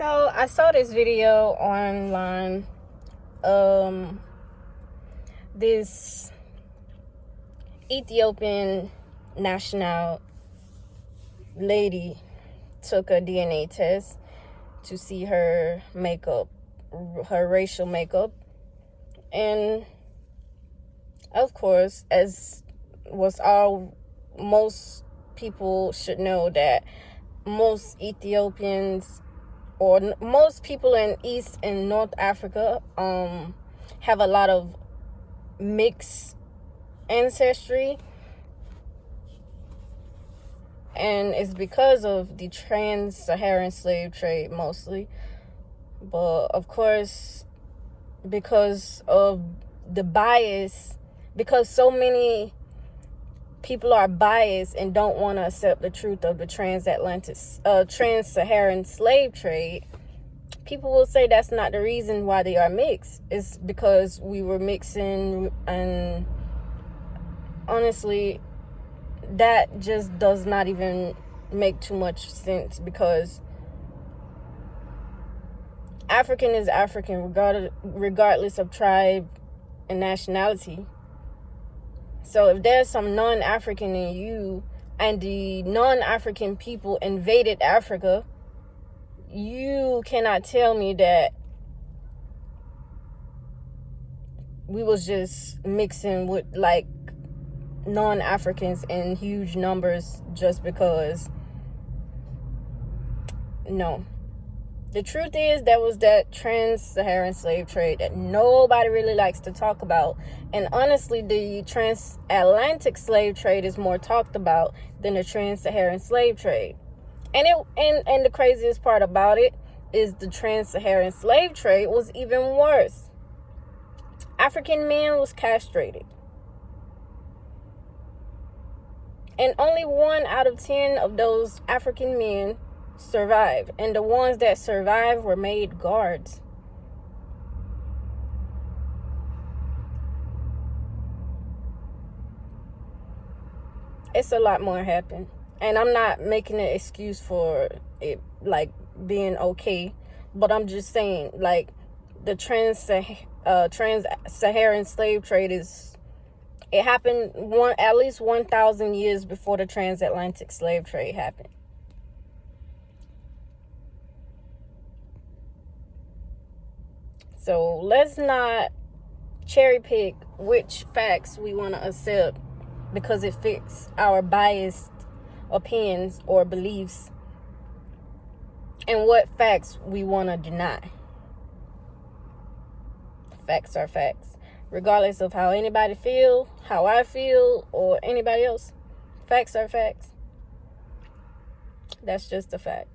So I saw this video online. This Ethiopian national lady took a DNA test to see her makeup, her racial makeup. And of course, as was all, most people should know that most Ethiopians or most people in East and North Africa have a lot of mixed ancestry, and it's because of the Trans-Saharan Slave Trade mostly, but of course because of the bias, because so many people are biased and don't want to accept the truth of the Trans-Saharan Slave Trade. People will say that's not the reason why they are mixed. It's because we were mixing, and honestly, that just does not even make too much sense, because African is African regardless of tribe and nationality. So if there's some non-African in you and the non-African people invaded Africa, you cannot tell me that we was just mixing with like non-Africans in huge numbers just because. No. The truth is, there was that Trans-Saharan slave trade that nobody really likes to talk about. And honestly, the transatlantic slave trade is more talked about than the Trans-Saharan slave trade. And the craziest part about it is the Trans-Saharan slave trade was even worse. African men was castrated. And only 1 out of 10 of those African men survived, and the ones that survived were made guards. It's a lot more happened, and I'm not making an excuse for it like being okay, but I'm just saying, like, the Trans-Saharan slave trade it happened at least 1,000 years before the transatlantic slave trade happened. So let's not cherry pick which facts we want to accept because it fits our biased opinions or beliefs, and what facts we want to deny. Facts are facts. Regardless of how anybody feel, how I feel, or anybody else, facts are facts. That's just a fact.